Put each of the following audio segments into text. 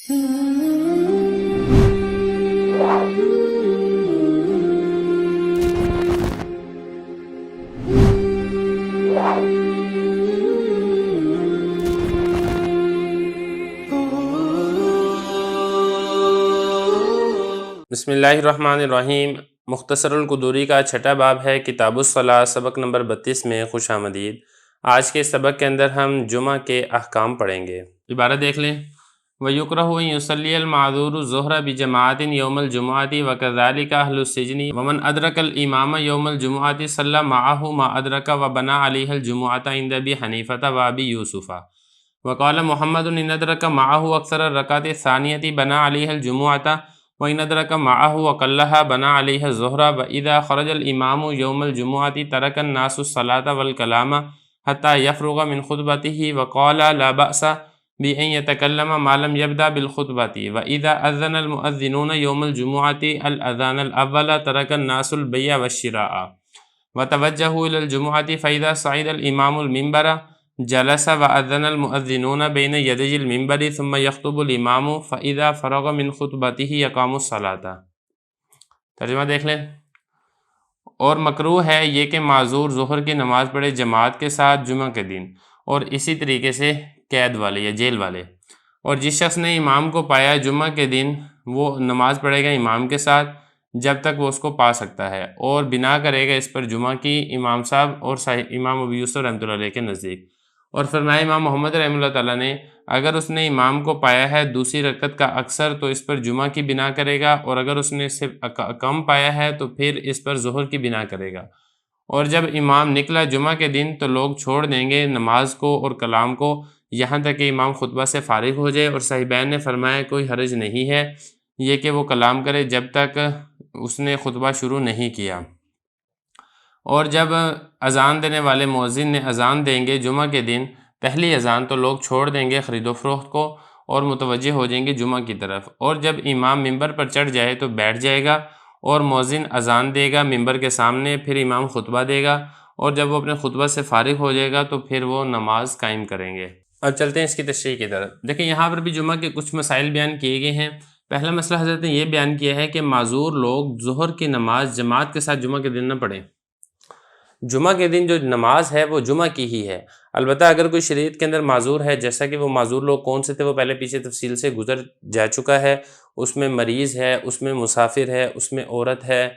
بسم اللہ الرحمن الرحیم۔ مختصر القدوری کا چھٹا باب ہے کتاب الصلاۃ، سبق نمبر 32 میں خوش آمدید۔ آج کے سبق کے اندر ہم جمعہ کے احکام پڑھیں گے۔ عبارت دیکھ لیں۔ وَيُكْرَهُ أَن يُصَلِّيَ الْمَعْذُورُ الظُّهْرَ بِجَمَاعَةٍ يَوْمَ الْجُمُعَةِ وَكَذَلِكَ أَهْلُ السِّجْنِ وَمَنْ أَدْرَكَ الْإِمَامَ يَوْمَ الْجُمُعَةِ صَلَّى مَعَهُ مَا أَدْرَكَ وَبَنَى عَلَيْهِ الْجُمُعَةَ عِنْدَ أبي حنيفة وأبي يوسف وقال محمد إن أدرك معه أكثر الركعة الثانية بنى عليها الجمعة وإن أدرك معه وقلها بنى عليها الظهر وإذا خرج الإمام يوم الجمعة ترك الناس الصلاة والكلام حتى يفرغ من خطبته وقال لا بأس بأن يتكلم ما لم يبدأ بالخطبة وإذا أذن المؤذنون يوم الجمعة الأذان الأول ترك الناس البيع والشراء وتوجهوا إلى الجمعة فإذا صعد الإمام المنبر جلس وأذن المؤذنون بين يدي المنبر ثم يخطب الإمام فإذا فرغ من خطبته يقام الصلاة۔ ترجمہ دیکھ لیں۔ اور مکروہ ہے یہ کہ معذور ظہر کی نماز پڑھے جماعت کے ساتھ جمعہ کے دن، اور اسی طریقے سے قید والے یا جیل والے۔ اور جس شخص نے امام کو پایا جمعہ کے دن وہ نماز پڑھے گا امام کے ساتھ جب تک وہ اس کو پا سکتا ہے، اور بنا کرے گا اس پر جمعہ کی امام صاحب اور امام ابو یوسف رحمۃ اللہ علیہ کے نزدیک۔ اور فرمایا امام محمد رحمۃ اللہ تعالیٰ نے اگر اس نے امام کو پایا ہے دوسری رکعت کا اکثر تو اس پر جمعہ کی بنا کرے گا، اور اگر اس نے صرف کم پایا ہے تو پھر اس پر ظہر کی بنا کرے گا۔ اور جب امام نکلا جمعہ کے دن تو لوگ چھوڑ دیں گے نماز کو اور کلام کو یہاں تک کہ امام خطبہ سے فارغ ہو جائے، اور صاحبین نے فرمایا کوئی حرج نہیں ہے یہ کہ وہ کلام کرے جب تک اس نے خطبہ شروع نہیں کیا۔ اور جب اذان دینے والے مؤذن نے اذان دیں گے جمعہ کے دن پہلی اذان تو لوگ چھوڑ دیں گے خرید و فروخت کو اور متوجہ ہو جائیں گے جمعہ کی طرف، اور جب امام ممبر پر چڑھ جائے تو بیٹھ جائے گا اور مؤذن اذان دے گا ممبر کے سامنے، پھر امام خطبہ دے گا، اور جب وہ اپنے خطبہ سے فارغ ہو جائے گا تو پھر وہ نماز قائم کریں گے۔ اب چلتے ہیں اس کی تشریح کی طرف۔ دیکھیں یہاں پر بھی جمعہ کے کچھ مسائل بیان کیے گئے ہیں۔ پہلا مسئلہ حضرت نے یہ بیان کیا ہے کہ معذور لوگ ظہر کی نماز جماعت کے ساتھ جمعہ کے دن نہ پڑھیں۔ جمعہ کے دن جو نماز ہے وہ جمعہ کی ہی ہے، البتہ اگر کوئی شریعت کے اندر معذور ہے، جیسا کہ وہ معذور لوگ کون سے تھے وہ پہلے پیچھے تفصیل سے گزر جا چکا ہے، اس میں مریض ہے، اس میں مسافر ہے، اس میں عورت ہے،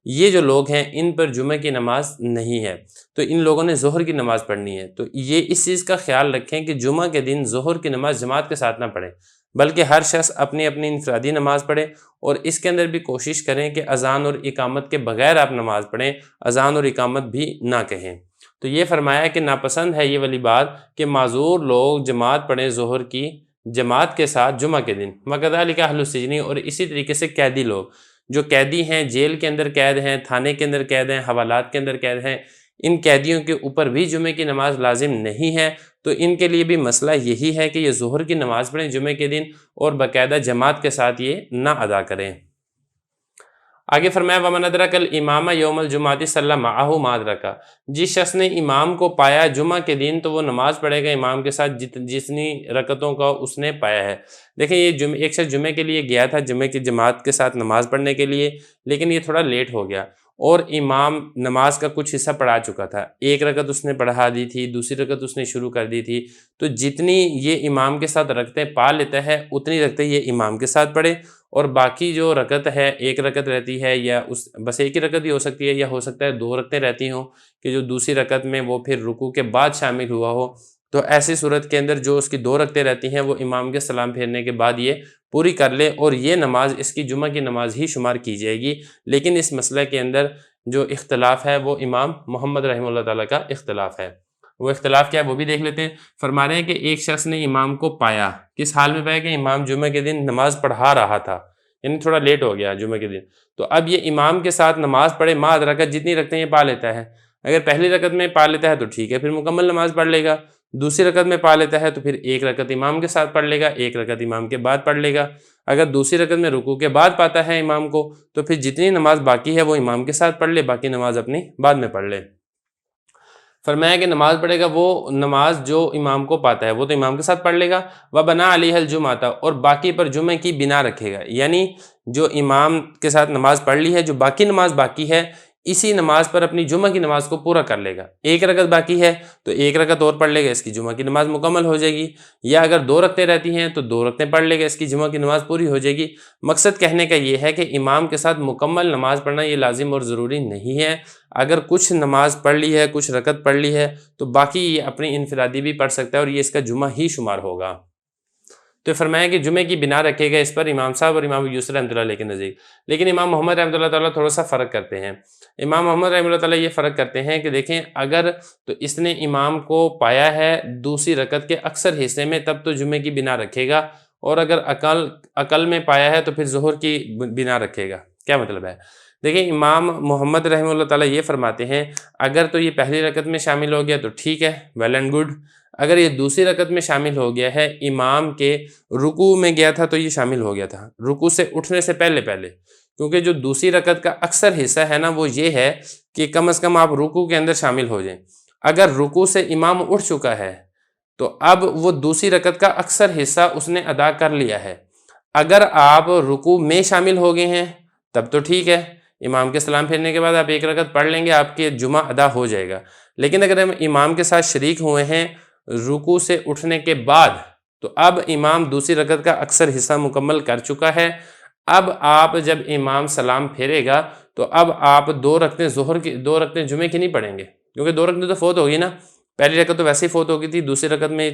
یہ جو لوگ ہیں ان پر جمعہ کی نماز نہیں ہے، تو ان لوگوں نے ظہر کی نماز پڑھنی ہے۔ تو یہ اس چیز کا خیال رکھیں کہ جمعہ کے دن ظہر کی نماز جماعت کے ساتھ نہ پڑھیں، بلکہ ہر شخص اپنی اپنی انفرادی نماز پڑھے، اور اس کے اندر بھی کوشش کریں کہ اذان اور اقامت کے بغیر آپ نماز پڑھیں، اذان اور اقامت بھی نہ کہیں۔ تو یہ فرمایا کہ ناپسند ہے یہ والی بات کہ معذور لوگ جماعت پڑھیں ظہر کی جماعت کے ساتھ جمعہ کے دن، وَكَذَلِكَ أَهْلُ السِّجْنِ، اور اسی طریقے سے قیدی لوگ جو قیدی ہیں، جیل کے اندر قید ہیں، تھانے کے اندر قید ہیں، حوالات کے اندر قید ہیں، ان قیدیوں کے اوپر بھی جمعے کی نماز لازم نہیں ہے، تو ان کے لیے بھی مسئلہ یہی ہے کہ یہ ظہر کی نماز پڑھیں جمعے کے دن اور باقاعدہ جماعت کے ساتھ یہ نہ ادا کریں۔ آگے فرمایا وَمَنْ أَدْرَكَ الْإِمَامَ يَوْمَ الْجُمْعَةِ صَلَّى مَعَهُ مَا أَدْرَكَ، جس شخص نے امام کو پایا جمعہ کے دن تو وہ نماز پڑھے گا امام کے ساتھ جتنی رکعتوں کا اس نے پایا ہے۔ دیکھیں یہ ایک شخص جمعے کے لیے گیا تھا جمعے کی جماعت کے ساتھ نماز پڑھنے کے لیے، لیکن یہ تھوڑا لیٹ ہو گیا اور امام نماز کا کچھ حصہ پڑھا چکا تھا، ایک رکعت اس نے پڑھا دی تھی، دوسری رکعت اس نے شروع کر دی تھی، تو جتنی یہ امام کے ساتھ رکعتیں پا لیتا ہے اتنی رکعتیں یہ امام کے ساتھ پڑھے، اور باقی جو رکعت ہے ایک رکعت رہتی ہے یا بس ایک ہی رکعت ہی ہو سکتی ہے، یا ہو سکتا ہے دو رکعتیں رہتی ہوں کہ جو دوسری رکعت میں وہ پھر رکوع کے بعد شامل ہوا ہو، تو ایسی صورت کے اندر جو اس کی دو رکعتیں رہتی ہیں وہ امام کے سلام پھیرنے کے بعد یہ پوری کر لے، اور یہ نماز اس کی جمعہ کی نماز ہی شمار کی جائے گی۔ لیکن اس مسئلہ کے اندر جو اختلاف ہے وہ امام محمد رحمہ اللہ تعالیٰ کا اختلاف ہے۔ وہ اختلاف کیا ہے وہ بھی دیکھ لیتے ہیں۔ فرما رہے ہیں کہ ایک شخص نے امام کو پایا، کس حال میں پایا کہ امام جمعہ کے دن نماز پڑھا رہا تھا، یعنی تھوڑا لیٹ ہو گیا جمعہ کے دن، تو اب یہ امام کے ساتھ نماز پڑھے ما ادرکہ، جتنی رکعتیں یہ پا لیتا ہے، اگر پہلی رکعت میں پا لیتا ہے تو ٹھیک ہے، پھر مکمل نماز پڑھ لے گا، دوسری رکعت میں پا لیتا ہے تو پھر ایک رکعت امام کے ساتھ پڑھ لے گا، ایک رکعت امام کے بعد پڑھ لے گا، اگر دوسری رکعت میں رکوع کے بعد پاتا ہے امام کو تو پھر جتنی نماز باقی ہے وہ امام کے ساتھ پڑھ لے، باقی نماز اپنی بعد میں پڑھ لے۔ فرمایا کہ نماز پڑھے گا وہ نماز جو امام کو پاتا ہے وہ تو امام کے ساتھ پڑھ لے گا، وَبَنَا عَلَيْهَا الْجُمْعَةَ، اور باقی پر جمعے کی بنا رکھے گا، یعنی جو امام کے ساتھ نماز پڑھ لی ہے، جو باقی نماز باقی ہے اسی نماز پر اپنی جمعہ کی نماز کو پورا کر لے گا۔ ایک رکعت باقی ہے تو ایک رکعت اور پڑھ لے گا، اس کی جمعہ کی نماز مکمل ہو جائے گی، یا اگر 2 رکعتیں رہتی ہیں تو 2 رکعتیں پڑھ لے گا، اس کی جمعہ کی نماز پوری ہو جائے گی۔ مقصد کہنے کا یہ ہے کہ امام کے ساتھ مکمل نماز پڑھنا یہ لازم اور ضروری نہیں ہے، اگر کچھ نماز پڑھ لی ہے، کچھ رکعت پڑھ لی ہے تو باقی یہ اپنی انفرادی بھی پڑھ سکتا ہے اور یہ اس کا جمعہ ہی شمار ہوگا۔ تو فرمایا کہ جمعے کی بنا رکھے گا اس پر امام صاحب اور امام یوسف رحمۃ اللہ علیہ کے نزدیک، لیکن امام محمد رحمۃ اللہ تعالیٰ تھوڑا سا فرق کرتے ہیں۔ امام محمد رحمۃ اللہ تعالیٰ یہ فرق کرتے ہیں کہ دیکھیں اگر تو اس نے امام کو پایا ہے دوسری رکعت کے اکثر حصے میں تب تو جمعے کی بنا رکھے گا، اور اگر عقل میں پایا ہے تو پھر ظہر کی بنا رکھے گا۔ کیا مطلب ہے؟ دیکھیں امام محمد رحمۃ اللہ تعالیٰ یہ فرماتے ہیں اگر تو یہ پہلی رکعت میں شامل ہو گیا تو ٹھیک ہے، ویل اینڈ گڈ، اگر یہ دوسری رکعت میں شامل ہو گیا ہے، امام کے رکوع میں گیا تھا تو یہ شامل ہو گیا تھا، رکوع سے اٹھنے سے پہلے کیونکہ جو دوسری رکعت کا اکثر حصہ ہے نا وہ یہ ہے کہ کم از کم آپ رکوع کے اندر شامل ہو جائیں۔ اگر رکوع سے امام اٹھ چکا ہے تو اب وہ دوسری رکعت کا اکثر حصہ اس نے ادا کر لیا ہے۔ اگر آپ رکوع میں شامل ہو گئے ہیں تب تو ٹھیک ہے، امام کے سلام پھیرنے کے بعد آپ ایک رکعت پڑھ لیں گے، آپ کے جمعہ ادا ہو جائے گا۔ لیکن اگر ہم امام کے ساتھ شریک ہوئے ہیں رکوع سے اٹھنے کے بعد تو اب امام دوسری رکعت کا اکثر حصہ مکمل کر چکا ہے، اب آپ جب امام سلام پھیرے گا تو اب آپ 2 رکعتیں ظہر کی 2 رکعتیں جمعے کی نہیں پڑھیں گے، کیونکہ 2 رکعتیں تو فوت ہوگی نا، پہلی رکعت تو ویسے ہی فوت ہو گئی تھی، دوسری رکعت میں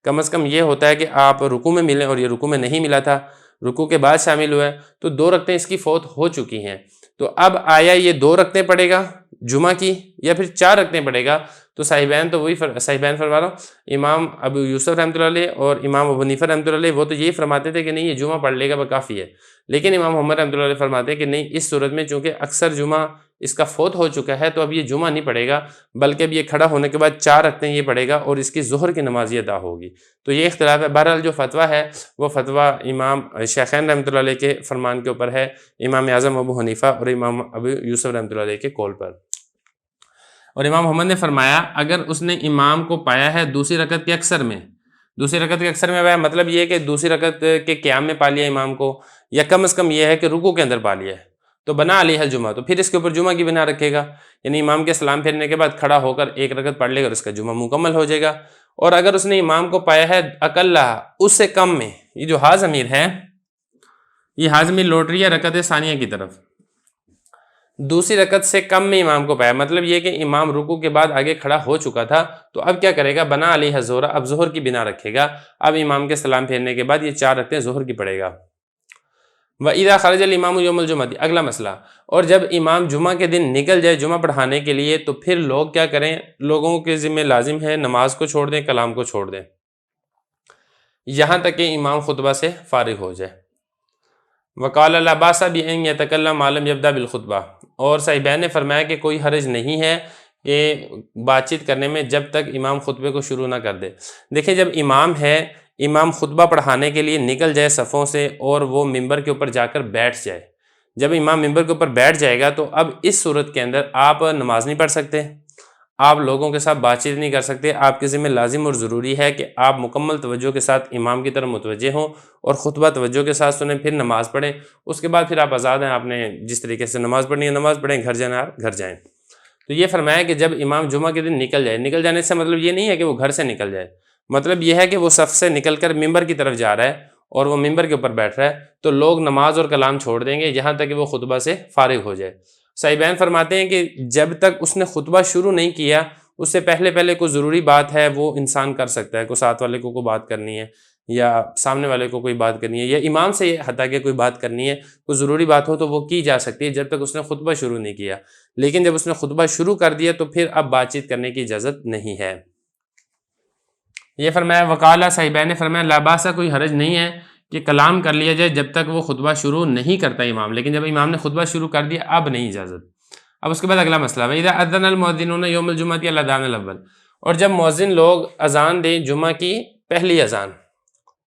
کم از کم یہ ہوتا ہے کہ آپ رکوع میں ملیں، اور یہ رکوع میں نہیں ملا تھا، رکوع کے بعد شامل ہوا ہے تو 2 رکعتیں اس کی فوت ہو چکی ہیں۔ تو اب آیا یہ 2 رکعتیں پڑھے گا جمعہ کی یا پھر 4 رکعتیں پڑھے گا؟ تو صاحبین تو وہی صاحبین فرما رہا ہوں، امام ابو یوسف رحمۃ اللہ علیہ اور امام ابو حنیفہ رحمۃ اللہ علیہ وہ تو یہی فرماتے تھے کہ نہیں یہ جمعہ پڑھ لے گا وہ کافی ہے، لیکن امام محمد رحمۃ اللہ علیہ فرماتے ہیں کہ نہیں، اس صورت میں چونکہ اکثر جمعہ اس کا فوت ہو چکا ہے تو اب یہ جمعہ نہیں پڑھے گا، بلکہ اب یہ کھڑا ہونے کے بعد 4 رکعتیں یہ پڑھے گا اور اس کی ظہر کی نماز یہ ادا ہوگی۔ تو یہ اختلاف ہے، بہرحال جو فتویٰ ہے وہ فتویٰ امام شیخین رحمۃ اللہ علیہ کے فرمان کے اوپر ہے، امام اعظم ابو حنیفہ اور امام ابو یوسف رحمۃ اللہ علیہ کے قول پر۔ اور امام محمد نے فرمایا اگر اس نے امام کو پایا ہے دوسری رکعت کے اکثر میں، پایا مطلب یہ ہے کہ دوسری رکعت کے قیام میں پا لیا امام کو، یا کم از کم یہ ہے کہ رکوع کے اندر پا لیا ہے، تو بنا علیہ الجمعہ، تو پھر اس کے اوپر جمعہ کی بنا رکھے گا، یعنی امام کے سلام پھیرنے کے بعد کھڑا ہو کر ایک رکعت پڑھ لے گا اور اس کا جمعہ مکمل ہو جائے گا۔ اور اگر اس نے امام کو پایا ہے اقلہ، اس سے کم میں، یہ جو ہا ضمیر ہے یہ ہا ضمیر لوٹ رہی ہے رکعت ثانیہ کی طرف، دوسری رکعت سے کم میں امام کو پایا، مطلب یہ کہ امام رکوع کے بعد آگے کھڑا ہو چکا تھا تو اب کیا کرے گا؟ بنا علیہ الظہر، اب ظہر کی بنا رکھے گا، اب امام کے سلام پھیرنے کے بعد یہ 4 رکعتیں ظہر کی پڑھے گا۔ وَإِذَا خَرَجَ الْإِمَامُ يَوْمَ الْجُمْعَةِ، اگلا مسئلہ، اور جب امام جمعہ کے دن نکل جائے جمعہ پڑھانے کے لیے تو پھر لوگ کیا کریں؟ لوگوں کے ذمہ لازم ہے نماز کو چھوڑ دیں، کلام کو چھوڑ دیں، یہاں تک کہ امام خطبہ سے فارغ ہو جائے۔ وَقَالَ لَا بَأْسَ بِأَنْ يَتَكَلَّمَ مَا لَمْ يَبْدَأْ بِالْخُطْبَةِ، اور صاحبین نے فرمایا کہ کوئی حرج نہیں ہے کہ بات چیت کرنے میں جب تک امام خطبے کو شروع نہ کر دے۔ دیکھیں جب امام ہے، امام خطبہ پڑھانے کے لیے نکل جائے صفوں سے اور وہ ممبر کے اوپر جا کر بیٹھ جائے، جب امام ممبر کے اوپر بیٹھ جائے گا تو اب اس صورت کے اندر آپ نماز نہیں پڑھ سکتے، آپ لوگوں کے ساتھ بات چیت نہیں کر سکتے، آپ کے ذمہ لازم اور ضروری ہے کہ آپ مکمل توجہ کے ساتھ امام کی طرف متوجہ ہوں اور خطبہ توجہ کے ساتھ سنیں، پھر نماز پڑھیں، اس کے بعد پھر آپ آزاد ہیں، آپ نے جس طریقے سے نماز پڑھنی ہے نماز پڑھیں، گھر جانا ہے گھر جائیں۔ تو یہ فرمایا کہ جب امام جمعہ کے دن نکل جائے، نکل جانے سے مطلب یہ نہیں ہے کہ وہ گھر سے نکل جائے، مطلب یہ ہے کہ وہ صف سے نکل کر ممبر کی طرف جا رہا ہے اور وہ ممبر کے اوپر بیٹھ رہا ہے، تو لوگ نماز اور کلام چھوڑ دیں گے یہاں تک کہ وہ خطبہ سے فارغ ہو جائے۔ صاحبین فرماتے ہیں کہ جب تک اس نے خطبہ شروع نہیں کیا، اس سے پہلے کوئی ضروری بات ہے وہ انسان کر سکتا ہے، کوئی ساتھ والے کو کوئی بات کرنی ہے یا سامنے والے کو کوئی بات کرنی ہے یا امام سے حتیٰ کہ کوئی بات کرنی ہے، کوئی ضروری بات ہو تو وہ کی جا سکتی ہے جب تک اس نے خطبہ شروع نہیں کیا، لیکن جب اس نے خطبہ شروع کر دیا تو پھر اب بات چیت کرنے کی اجازت نہیں ہے۔ یہ فرمایا وقالہ صاحبین نے فرمایا لا باس، کوئی حرج نہیں ہے کہ کلام کر لیا جائے جب تک وہ خطبہ شروع نہیں کرتا امام، لیکن جب امام نے خطبہ شروع کر دیا اب نہیں اجازت۔ اب اس کے بعد اگلا مسئلہ ہے اذا اذن المؤذنون یوم الجمعۃ الاذان الاول، اور جب مؤذن لوگ اذان دیں جمعہ کی پہلی اذان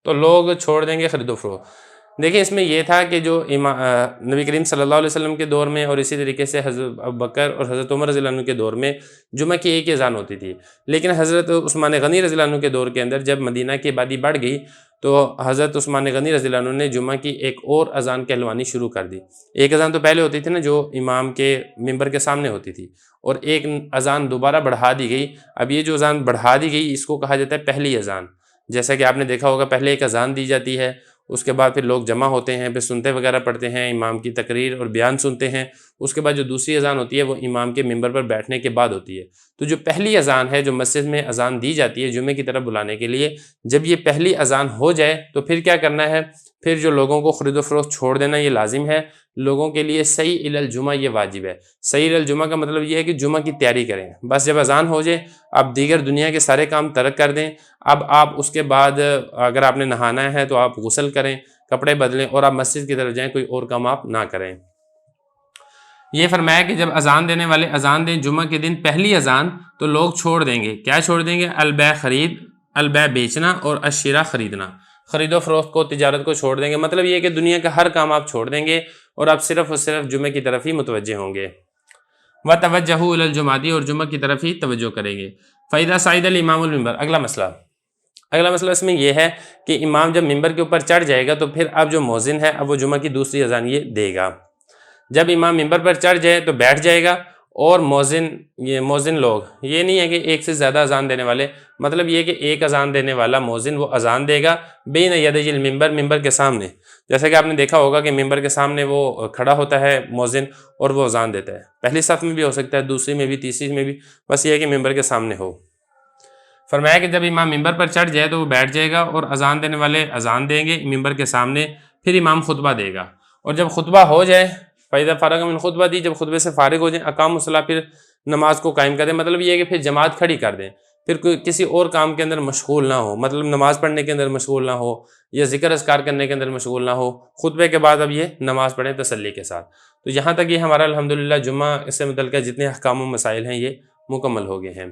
تو لوگ چھوڑ دیں گے خرید و فروخت۔ دیکھیں اس میں یہ تھا کہ جو نبی کریم صلی اللہ علیہ وسلم کے دور میں اور اسی طریقے سے حضرت ابوبکر اور حضرت عمر رضی اللہ عنہ کے دور میں جمعہ کی ایک اذان ہوتی تھی، لیکن حضرت عثمان غنی رضی اللہ عنہ کے دور کے اندر جب مدینہ کی آبادی بڑھ گئی تو حضرت عثمان غنی رضی اللہ عنہ نے جمعہ کی ایک اور اذان کہلوانی شروع کر دی۔ ایک اذان تو پہلے ہوتی تھی نا، جو امام کے ممبر کے سامنے ہوتی تھی، اور ایک اذان دوبارہ بڑھا دی گئی۔ اب یہ جو اذان بڑھا دی گئی اس کو کہا جاتا ہے پہلی اذان۔ جیسا کہ آپ نے دیکھا ہوگا پہلے ایک اذان دی جاتی ہے، اس کے بعد پھر لوگ جمع ہوتے ہیں، پھر سنتے وغیرہ پڑھتے ہیں، امام کی تقریر اور بیان سنتے ہیں۔ اس کے بعد جو دوسری اذان ہوتی ہے وہ امام کے ممبر پر بیٹھنے کے بعد ہوتی ہے۔ تو جو پہلی اذان ہے، جو مسجد میں اذان دی جاتی ہے جمعے کی طرف بلانے کے لیے، جب یہ پہلی اذان ہو جائے تو پھر کیا کرنا ہے؟ پھر جو لوگوں کو خرید و فروخت چھوڑ دینا یہ لازم ہے۔ لوگوں کے لیے سعی الی الجمعہ یہ واجب ہے۔ سعی الی الجمعہ کا مطلب یہ ہے کہ جمعہ کی تیاری کریں۔ بس جب اذان ہو جائے آپ دیگر دنیا کے سارے کام ترک کر دیں۔ اب آپ اس کے بعد اگر آپ نے نہانا ہے تو آپ غسل کریں، کپڑے بدلیں اور آپ مسجد کی طرف جائیں، کوئی اور کام آپ نہ کریں۔ یہ فرمایا کہ جب اذان دینے والے اذان دیں جمعہ کے دن پہلی اذان، تو لوگ چھوڑ دیں گے۔ کیا چھوڑ دیں گے؟ البیع خرید، البیع بیچنا، اور الشراء خریدنا، خرید و فروخت کو، تجارت کو چھوڑ دیں گے۔ مطلب یہ کہ دنیا کا ہر کام آپ چھوڑ دیں گے اور آپ صرف اور صرف جمعہ کی طرف ہی متوجہ ہوں گے۔ وَتَوَجَّهُوا إِلَى الْجُمْعَةِ، اور جمعہ کی طرف ہی توجہ کریں گے۔ فَإِذَا صَعِدَ الْإِمَامُ الْمِنبَرَ، اگلا مسئلہ اس میں یہ ہے کہ امام جب ممبر کے اوپر چڑھ جائے گا تو پھر اب جو مؤذن ہے اب وہ جمعہ کی دوسری اذان یہ دے گا۔ جب امام ممبر پر چڑھ جائے تو بیٹھ جائے گا، اور مؤذن لوگ یہ نہیں ہے کہ ایک سے زیادہ اذان دینے والے، مطلب یہ کہ ایک اذان دینے والا مؤذن وہ اذان دے گا بین یدی المنبر، ممبر کے سامنے۔ جیسا کہ آپ نے دیکھا ہوگا کہ ممبر کے سامنے وہ کھڑا ہوتا ہے مؤذن اور وہ اذان دیتا ہے۔ پہلی صف میں بھی ہو سکتا ہے، دوسری میں بھی، تیسری میں بھی، بس یہ ہے کہ ممبر کے سامنے ہو۔ فرمایا کہ جب امام ممبر پر چڑھ جائے تو وہ بیٹھ جائے گا اور اذان دینے والے اذان دیں گے ممبر کے سامنے، پھر امام خطبہ دے گا، اور جب خطبہ ہو جائے فَإِذَا فَرَغَ مِنْ خطبہ دی، جب خطبے سے فارغ ہو جائیں اقاموا الصلاۃ، پھر نماز کو قائم کر دیں۔ مطلب یہ ہے کہ پھر جماعت کھڑی کر دیں، پھر کوئی کسی اور کام کے اندر مشغول نہ ہو، مطلب نماز پڑھنے کے اندر مشغول نہ ہو یا ذکر اذکار کرنے کے اندر مشغول نہ ہو۔ خطبے کے بعد اب یہ نماز پڑھیں تسلی کے ساتھ۔ تو یہاں تک یہ ہمارا الحمدللہ جمعہ اس سے متعلقہ جتنے احکام و مسائل ہیں یہ مکمل ہو گئے ہیں۔